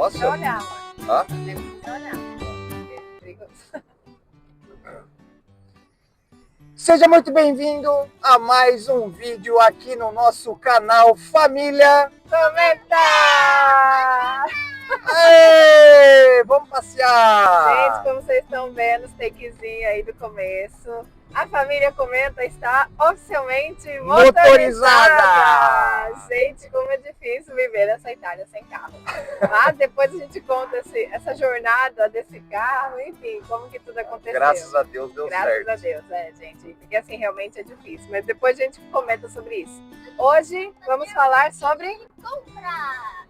Nossa. Olhar, Hã? olhar. Perigoso. Seja muito bem-vindo a mais um vídeo aqui no nosso canal Família Comentar! Aê, vamos passear! Gente, como vocês estão vendo, os takezinho aí do começo, a família Comenta está oficialmente motorizada! Gente, como é difícil viver nessa Itália sem carro. Mas depois a gente conta essa jornada desse carro, enfim, como que tudo aconteceu. Graças a Deus deu certo. Graças a Deus, gente. Porque assim, realmente é difícil. Mas depois a gente comenta sobre isso. Hoje vamos falar sobre... Comprar!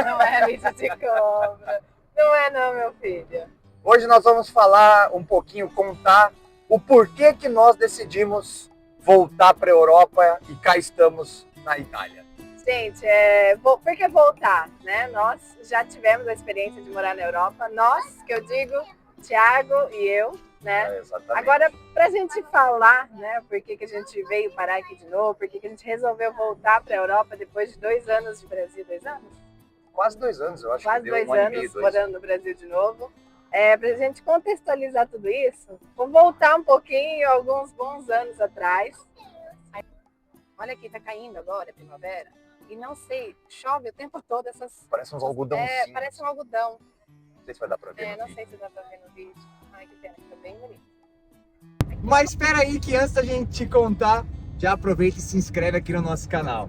Não é vídeo de compra. Não é não, meu filho. Hoje nós vamos falar um pouquinho, contar o porquê que nós decidimos voltar para a Europa e cá estamos na Itália. Gente, por que voltar, né? Nós já tivemos a experiência de morar na Europa. Nós, que eu digo, Thiago e eu, né? Exatamente. Agora, pra gente falar, né, por que a gente veio parar aqui de novo, por que a gente resolveu voltar para a Europa depois de 2 anos de Brasil, 2 anos? Quase 2 anos, eu acho Quase que deu 2 um ano e anos meio, 2 morando no Brasil de novo. Pra gente contextualizar tudo isso, vou voltar um pouquinho, alguns bons anos atrás. Olha aqui, tá caindo agora, primavera. E não sei, chove o tempo todo essas... Parece uns algodãozinhos. Parece um algodão. Não sei se vai dar pra ver no Não vídeo. sei se dá pra ver no vídeo. Ai, que pena, fica bem bonito. Mas espera aí que antes da gente te contar, já aproveita e se inscreve aqui no nosso canal.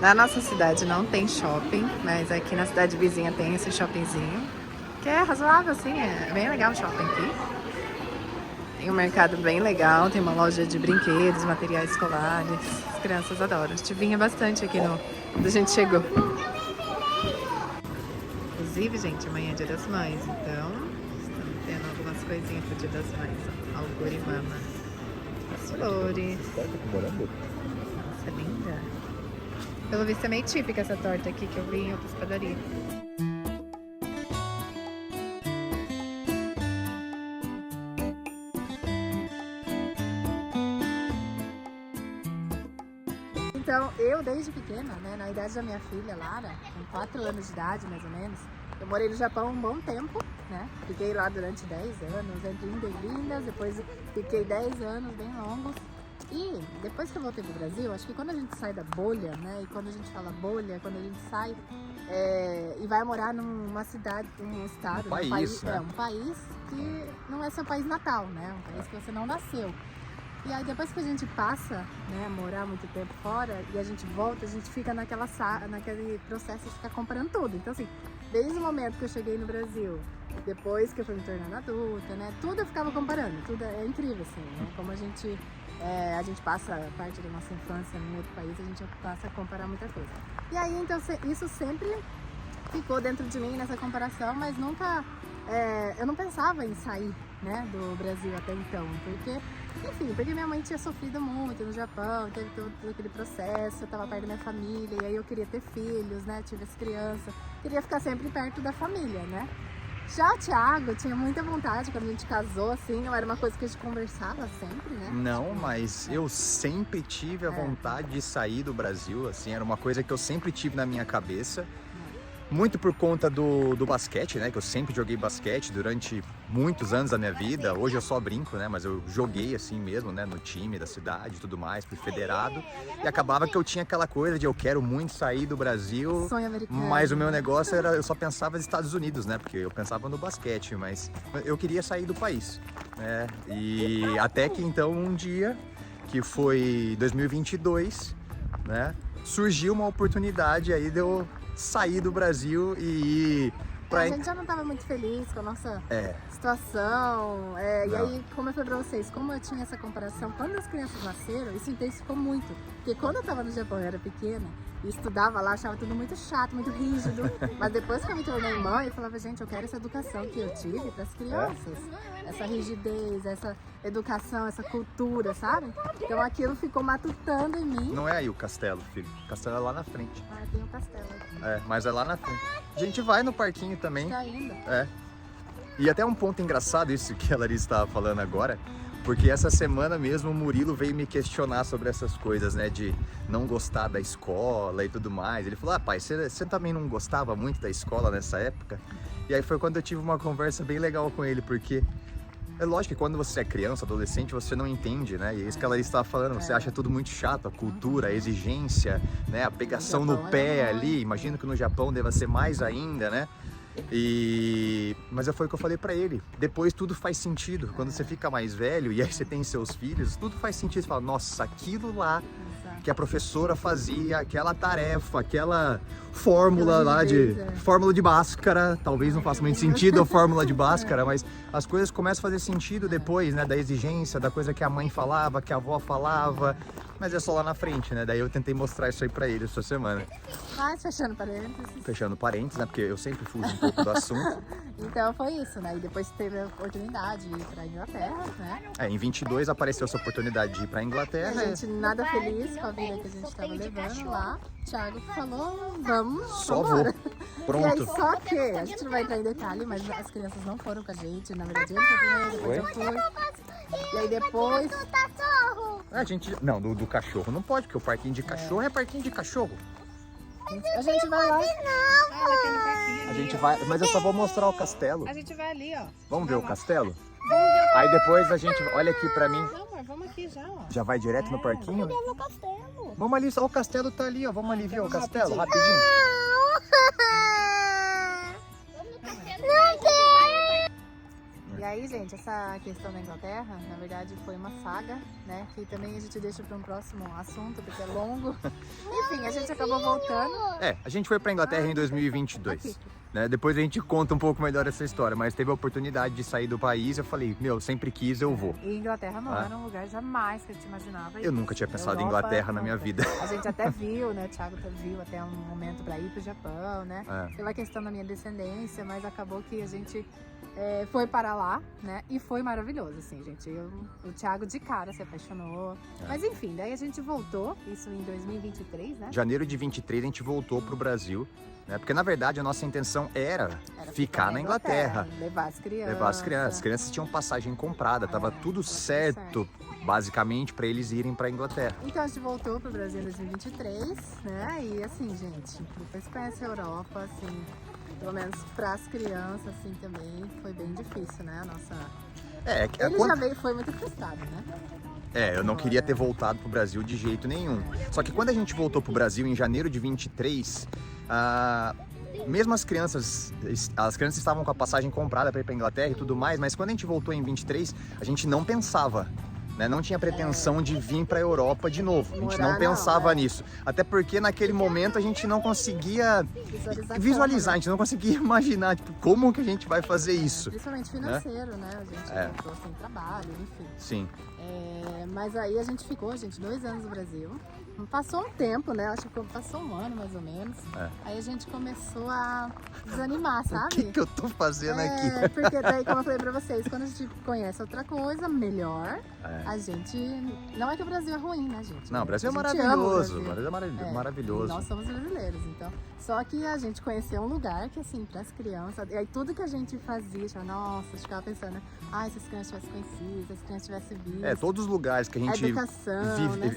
Na nossa cidade não tem shopping, mas aqui na cidade vizinha tem esse shoppingzinho, que é razoável, assim, é bem legal o shopping aqui. Tem um mercado bem legal, tem uma loja de brinquedos, materiais escolares, as crianças adoram. A gente vinha bastante aqui quando a gente chegou. Inclusive, gente, amanhã é Dia das Mães, então estamos tendo algumas coisinhas pro Dia das Mães, ó. Algorimama, as flores. Nossa, linda. Pelo visto é meio típica essa torta aqui que eu vi em outras padarias. Então, eu desde pequena, né, na idade da minha filha, Lara, com 4 anos de idade mais ou menos, eu morei no Japão um bom tempo, né? Fiquei lá durante 10 anos, entre indas e vindas, depois fiquei 10 anos bem longos. E depois que eu voltei pro Brasil, acho que quando a gente sai da bolha, né? E quando a gente fala bolha, quando a gente sai e vai morar numa cidade, num estado, um país, né? um país que não é seu país natal, né? Um país que você não nasceu. E aí depois que a gente passa, né, morar muito tempo fora e a gente volta, a gente fica naquele processo de ficar comparando tudo. Então assim, desde o momento que eu cheguei no Brasil, depois que eu fui me tornando adulta, né, tudo eu ficava comparando, tudo é incrível assim, né, como a gente passa parte da nossa infância em outro país, a gente passa a comparar muita coisa. E aí então isso sempre ficou dentro de mim nessa comparação, mas nunca, eu não pensava em sair, né, do Brasil até então, porque minha mãe tinha sofrido muito no Japão, teve todo aquele processo, eu estava perto da minha família, e aí eu queria ter filhos, né, tive as crianças, queria ficar sempre perto da família, né. Já o Thiago tinha muita vontade, quando a gente casou, assim, não era uma coisa que a gente conversava sempre, né? Não, mas eu sempre tive a vontade de sair do Brasil, assim, era uma coisa que eu sempre tive na minha cabeça. Muito por conta do basquete, né? Que eu sempre joguei basquete durante muitos anos da minha vida. Hoje eu só brinco, né? Mas eu joguei assim mesmo, né? No time da cidade e tudo mais, fui federado. E acabava que eu tinha aquela coisa de eu quero muito sair do Brasil. Sonho americano. Mas o meu negócio era, eu só pensava nos Estados Unidos, né? Porque eu pensava no basquete, mas eu queria sair do país, né? E até que então um dia, que foi 2022, né? Surgiu uma oportunidade aí de eu sair do Brasil e ir pra... A gente já não estava muito feliz com a nossa situação. E aí, como eu falei pra vocês, como eu tinha essa comparação, quando as crianças nasceram, isso intensificou muito. Porque quando eu estava no Japão, eu era pequena, e estudava lá, achava tudo muito chato, muito rígido. Mas depois que eu me tornei mãe, eu falava, gente, eu quero essa educação que eu tive para as crianças. Essa rigidez, essa educação, essa cultura, sabe? Então aquilo ficou matutando em mim. Não é aí o castelo, filho. O castelo é lá na frente. Ah, tem um castelo aqui. Mas é lá na frente. A gente vai no parquinho também. Tá indo. E até um ponto engraçado isso que a Larissa estava falando agora, Porque essa semana mesmo o Murilo veio me questionar sobre essas coisas, né? De não gostar da escola e tudo mais. Ele falou, pai, você também não gostava muito da escola nessa época? E aí foi quando eu tive uma conversa bem legal com ele, porque é lógico que quando você é criança, adolescente, você não entende, né? E é isso que ela estava falando, você acha tudo muito chato, a cultura, a exigência, né? A pegação no pé ali, imagino que no Japão deva ser mais ainda, né? Mas foi o que eu falei pra ele, depois tudo faz sentido, quando você fica mais velho e aí você tem seus filhos, tudo faz sentido, você fala, nossa, aquilo lá que a professora fazia, aquela tarefa, aquela fórmula lá fórmula de Bhaskara, talvez não faça muito sentido a fórmula de Bhaskara, mas as coisas começam a fazer sentido depois, né, da exigência, da coisa que a mãe falava, que a avó falava, mas é só lá na frente, né, daí eu tentei mostrar isso aí pra ele essa semana. Mas fechando parênteses. Fechando parênteses, né, porque eu sempre fujo um pouco do assunto. Então foi isso, né, e depois teve a oportunidade de ir pra Inglaterra, né. Em 22 apareceu essa oportunidade de ir pra Inglaterra. A gente nada feliz com a vida que a gente tava levando lá. O Thiago falou, vamos, só vambora. vou. Pronto. E aí, só que, a gente não vai entrar em detalhe, mas as crianças não foram com a gente. Na verdade, ele foi primeiro, depois eu fui. E aí depois... A gente... Não, do cachorro não pode, porque o parquinho de cachorro é parquinho de cachorro. A gente vai lá. A gente vai... Mas eu só vou mostrar o castelo. A gente vai ali, ó. Vamos ver o castelo? Aí depois a gente... Olha aqui pra mim. Não, mas vamos aqui já, ó. Já vai direto no parquinho? No castelo. Vamos ali, só o castelo tá ali, ó. Vamos ali ver o castelo, rapidinho. E aí, gente, essa questão da Inglaterra, na verdade, foi uma saga, né? Que também a gente deixa para um próximo assunto, porque é longo. Enfim, a gente acabou voltando. A gente foi pra Inglaterra em 2022. Né? Depois a gente conta um pouco melhor essa história, mas teve a oportunidade de sair do país, eu falei, sempre quis, eu vou. E Inglaterra não era um lugar jamais que a gente imaginava. Eu nunca tinha pensado em Inglaterra na minha vida. A gente até viu, né, o Thiago viu até um momento para ir pro Japão, né, pela questão da minha descendência, mas acabou que a gente foi para lá, né, e foi maravilhoso, assim, gente. O Thiago de cara se apaixonou, mas enfim, daí a gente voltou, isso em 2023, né? Janeiro de 23 a gente voltou pro Brasil. Né? Porque na verdade a nossa intenção era ficar na Inglaterra, levar as crianças. As crianças tinham passagem comprada, tava tudo certo, basicamente, para eles irem para Inglaterra. Então a gente voltou pro Brasil em 2023, né? E assim, gente, depois conhece a Europa, assim, pelo menos para as crianças, assim, também foi bem difícil, né? A nossa... Ele já veio, foi muito frustrado, né? Eu não queria ter voltado pro Brasil de jeito nenhum. Só que quando a gente voltou pro Brasil em janeiro de 23, mesmo as crianças estavam com a passagem comprada para ir para Inglaterra e tudo mais, mas quando a gente voltou em 23, a gente não pensava, né? Não tinha pretensão de vir para a Europa de novo. A gente não pensava nisso. Até porque naquele momento a gente não conseguia visualizar, a gente não conseguia imaginar como que a gente vai fazer isso. Principalmente financeiro, né? A gente voltou sem trabalho, enfim. Sim. Mas aí a gente ficou, 2 anos no Brasil. Passou um tempo, né? Acho que passou um ano mais ou menos. Aí a gente começou a desanimar, sabe? O que eu tô fazendo aqui? Porque daí, como eu falei pra vocês, quando a gente conhece outra coisa, melhor, a gente... Não é que o Brasil é ruim, né, gente? Não, o Brasil é maravilhoso. O Brasil é maravilhoso. Nós somos brasileiros, então... Só que a gente conheceu um lugar que, assim, pras crianças... E aí tudo que a gente fazia, nossa, a gente ficava pensando, se as crianças tivessem conhecido, se as crianças tivessem visto... Todos os lugares que a gente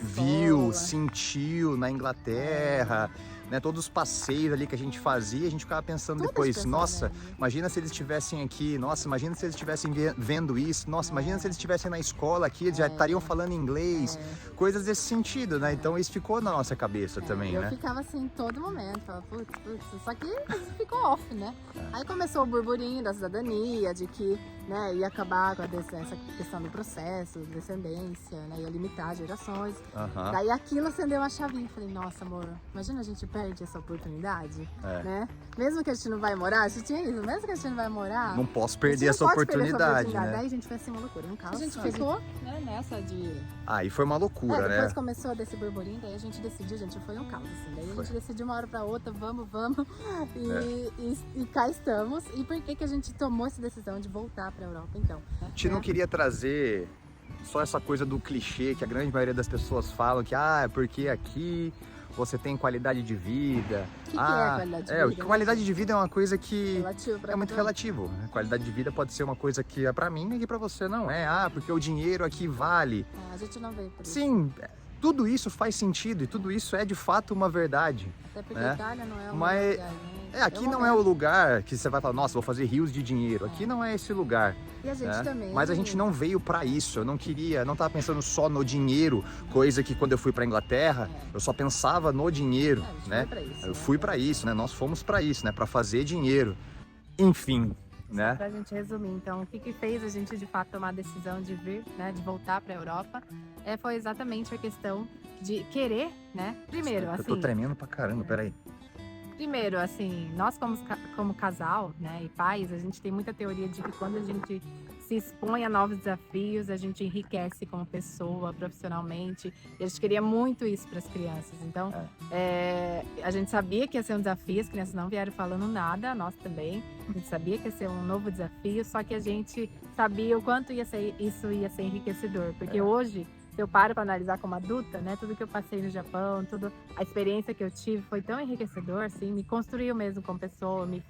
viu, sentiu na Inglaterra, né, todos os passeios ali que a gente fazia, a gente ficava pensando depois, nossa, imagina se eles estivessem aqui, nossa, imagina se eles estivessem vendo isso, nossa, imagina se eles estivessem na escola aqui, eles já estariam falando inglês, coisas desse sentido, né? Então isso ficou na nossa cabeça também, né? Eu ficava assim todo momento, falava, putz, só que ficou off, né? Aí começou o burburinho da cidadania, de que, né, ia acabar com essa questão do processo, descendência, né, ia limitar gerações. Daí aquilo acendeu uma chavinha, falei, nossa, amor, imagina a gente perde essa oportunidade, né? Mesmo que a gente não vai morar, a gente tinha isso, mesmo que a gente não vai morar... Não posso perder essa oportunidade, né? Daí a gente foi assim uma loucura, um caos. A gente ficou, né, nessa de... Aí foi uma loucura, né? Depois começou desse burburinho, daí a gente decidiu, foi um caos, assim. Daí a gente decidiu uma hora pra outra, vamos, e cá estamos. E por que a gente tomou essa decisão de voltar pra Europa, então? A gente não queria trazer só essa coisa do clichê que a grande maioria das pessoas falam, que, porque aqui você tem qualidade de vida. O que é qualidade de vida? Qualidade de vida é uma coisa que Relativo pra é muito cada um. relativo. Né? Qualidade de vida pode ser uma coisa que é pra mim e que pra você não é. Porque o dinheiro aqui vale. A gente não veio por isso. Sim, tudo isso faz sentido e tudo isso é de fato uma verdade. Até porque né? a Itália não é um Mas- lugar, né? Aqui não é o lugar que você vai falar, nossa, vou fazer rios de dinheiro. Aqui não é esse lugar. E a gente né? também. Mas a gente não veio pra isso. Eu não tava pensando só no dinheiro, coisa que quando eu fui pra Inglaterra, eu só pensava no dinheiro, A gente né? foi pra isso, Eu né? fui pra isso, né? Nós fomos pra isso, né? Pra fazer dinheiro. Enfim, né? Pra gente resumir, então, o que fez a gente de fato tomar a decisão de vir, né, de voltar pra Europa, foi exatamente a questão de querer, né? Primeiro, Eu tô assim, tremendo pra caramba, peraí. nós como casal, né, e pais, a gente tem muita teoria de que quando a gente se expõe a novos desafios, a gente enriquece como pessoa, profissionalmente, e a gente queria muito isso para as crianças. Então, a gente sabia que ia ser um desafio, as crianças não vieram falando nada, nós também. A gente sabia que ia ser um novo desafio, só que a gente sabia o quanto isso ia ser enriquecedor, porque hoje se eu paro para analisar como adulta, né, tudo que eu passei no Japão, a experiência que eu tive foi tão enriquecedor, assim, me construiu mesmo como pessoa, me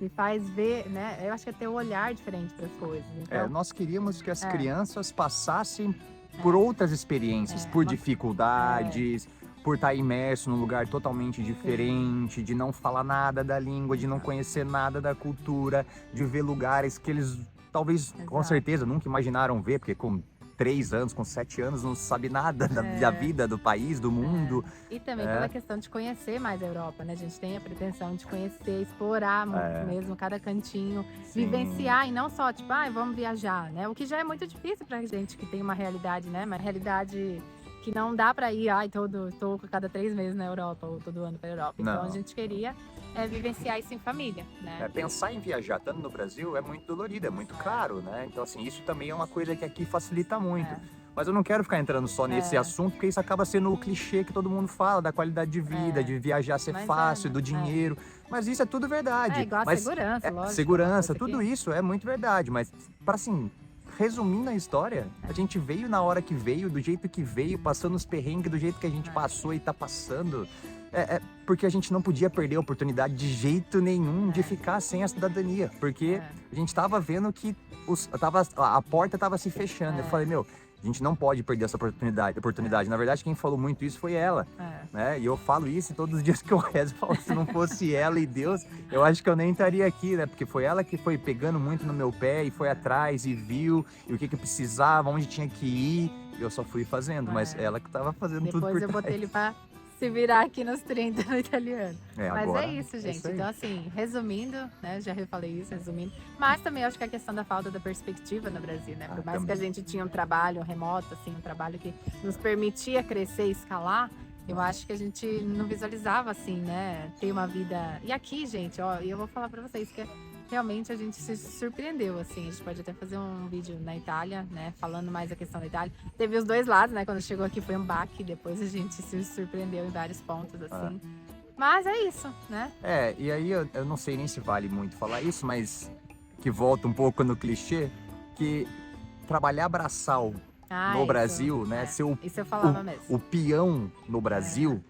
faz ver, né, eu acho que é ter um olhar diferente para as coisas. Então, Nós queríamos que as crianças passassem por outras experiências, por dificuldades, por estar imerso num lugar totalmente diferente, de não falar nada da língua, de não conhecer nada da cultura, de ver lugares que eles talvez, com Exato. certeza, nunca imaginaram ver, porque com 3 anos, com 7 anos, não sabe nada da vida, do país, do mundo. E também pela questão de conhecer mais a Europa, né? A gente tem a pretensão de conhecer, explorar muito mesmo cada cantinho, vivenciar e não só, tipo, vamos viajar, né? O que já é muito difícil pra gente que tem uma realidade, né? Uma realidade que não dá pra ir, tô cada 3 meses na Europa ou todo ano pra Europa. Então Não. a gente queria vivenciar isso em família, né? Pensar em viajar estando no Brasil é muito dolorido, é muito caro, né? Então, assim, isso também é uma coisa que aqui facilita muito. Mas eu não quero ficar entrando só nesse assunto, porque isso acaba sendo o clichê que todo mundo fala, da qualidade de vida, de viajar ser Mas fácil, né? do dinheiro. Mas isso é tudo verdade. Igual a Mas segurança, lógico. segurança, uma coisa tudo que- isso é muito verdade. Mas, para assim, resumindo a história, a gente veio na hora que veio, do jeito que veio, passando os perrengues do jeito que a gente passou e tá passando. Porque a gente não podia perder a oportunidade de jeito nenhum de ficar sem a cidadania. Porque a gente tava vendo que a porta tava se fechando. Eu falei, a gente não pode perder essa oportunidade. Na verdade, quem falou muito isso foi ela. Né? E eu falo isso todos os dias que eu rezo. Eu falo, se não fosse ela e Deus, eu acho que eu nem estaria aqui, né? Porque foi ela que foi pegando muito no meu pé e foi atrás e viu e o que precisava, onde tinha que ir. E eu só fui fazendo, mas ela que tava fazendo tudo por Depois eu trás. botei ele pra se virar aqui nos 30 no italiano. Mas agora, é isso, gente. aí. Então, assim, resumindo, né? Já falei isso, resumindo. Mas também acho que a questão da falta da perspectiva no Brasil, né? Por mais que a gente tinha um trabalho remoto, assim, um trabalho que nos permitia crescer e escalar, eu acho que a gente não visualizava, assim, né? Ter uma vida... E aqui, gente, ó, eu vou falar pra vocês que realmente a gente se surpreendeu, assim. A gente pode até fazer um vídeo na Itália, né? Falando mais a questão da Itália. Teve os dois lados, né? Quando chegou aqui foi um baque, depois a gente se surpreendeu em vários pontos, assim. Mas é isso, né? E aí eu não sei nem se vale muito falar isso, mas que volta um pouco no clichê, que trabalhar braçal no Isso, Brasil, né? Ser isso eu falava mesmo. o peão no Brasil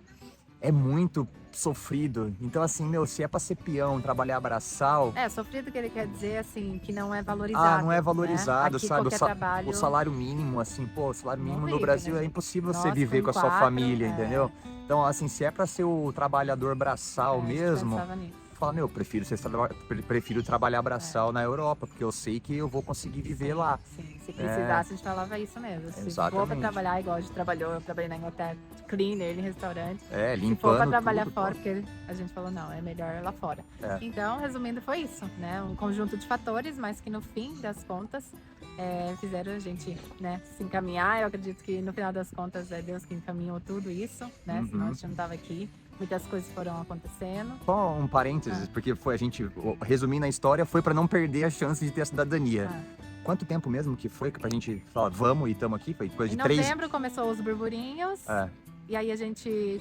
é muito sofrido. Então, assim, se é pra ser peão, trabalhar braçal... Sofrido que ele quer dizer, assim, que não é valorizado. não é valorizado, né? Aqui, sabe? qualquer trabalho... O salário mínimo, assim, o salário mínimo no vive, Brasil né, é impossível você Nós, viver com a sua 4, família, entendeu? Então, assim, se é pra ser o trabalhar braçal a gente mesmo... pensava nisso. Fala, prefiro trabalhar braçal na Europa, porque eu sei que eu vou conseguir viver lá. Sim, se precisasse, a gente falava isso mesmo. Se for pra Exatamente. trabalhar igual a gente trabalhou, eu trabalhei na Inglaterra, cleaner em restaurante. Limpando Se for pra trabalhar tudo, fora, porque a gente falou, não, é melhor lá fora. É. Então, resumindo, foi isso, né? Um conjunto de fatores, mas que no fim das contas fizeram a gente, né, se encaminhar. Eu acredito que no final das contas é Deus que encaminhou tudo isso, né? Senão a gente não tava aqui. Muitas coisas foram acontecendo. Só um parênteses, porque resumindo a história, foi pra não perder a chance de ter a cidadania. Quanto tempo mesmo que foi pra gente falar, vamos e estamos aqui? Foi coisa Em de 3... novembro começou os burburinhos. E aí a gente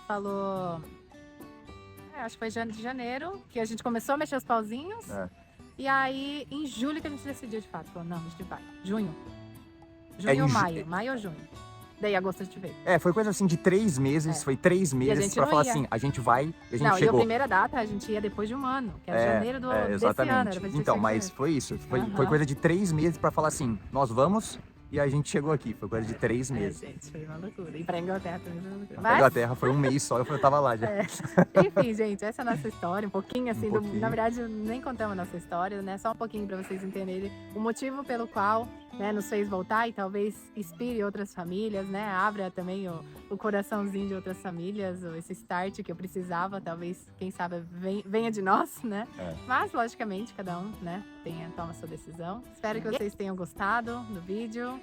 falou... acho que foi de janeiro, que a gente começou a mexer os pauzinhos. E aí, em julho que a gente decidiu de fato. Falou, não, a gente vai. Junho ou maio? Maio ou junho? daí agosto a gente veio. Foi coisa assim de 3 meses, foi 3 meses gente pra não falar ia. assim, a gente vai e a gente Não, e a chegou. primeira data a gente ia depois de um ano, que era janeiro desse ano. Exatamente. Era pra gente Então, ter mas chegado. foi isso. Foi coisa de 3 meses pra falar assim, nós vamos e a gente chegou aqui. Foi coisa de 3 meses. Gente, foi uma loucura. E pra Inglaterra também foi uma loucura. A Inglaterra foi um mês só, eu tava lá já. Enfim, gente, essa é a nossa história, um pouquinho assim, pouquinho. na verdade nem contamos a nossa história, né, só um pouquinho para vocês entenderem o motivo pelo qual, né, nos fez voltar e talvez inspire outras famílias, né, abra também o coraçãozinho de outras famílias, esse start que eu precisava, talvez, quem sabe, venha de nós, né, mas logicamente cada um, né, toma a sua decisão. Espero que vocês tenham gostado do vídeo,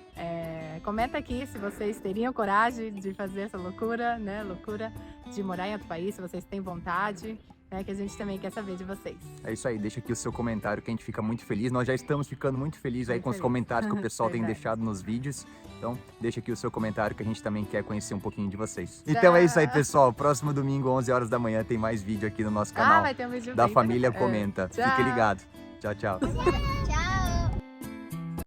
comenta aqui se vocês teriam coragem de fazer essa loucura, né, loucura de morar em outro país, se vocês têm vontade, né, que a gente também quer saber de vocês. É isso aí, deixa aqui o seu comentário que a gente fica muito feliz. Nós já estamos ficando muito felizes aí Muito com os feliz. comentários que o pessoal tem Verdade. deixado nos vídeos. Então, deixa aqui o seu comentário que a gente também quer conhecer um pouquinho de vocês. Então é isso aí, pessoal. Próximo domingo, 11 horas da manhã, tem mais vídeo aqui no nosso canal Vai ter um vídeo da bem Família interessante. Comenta. Tchau. Fique ligado. Tchau, tchau.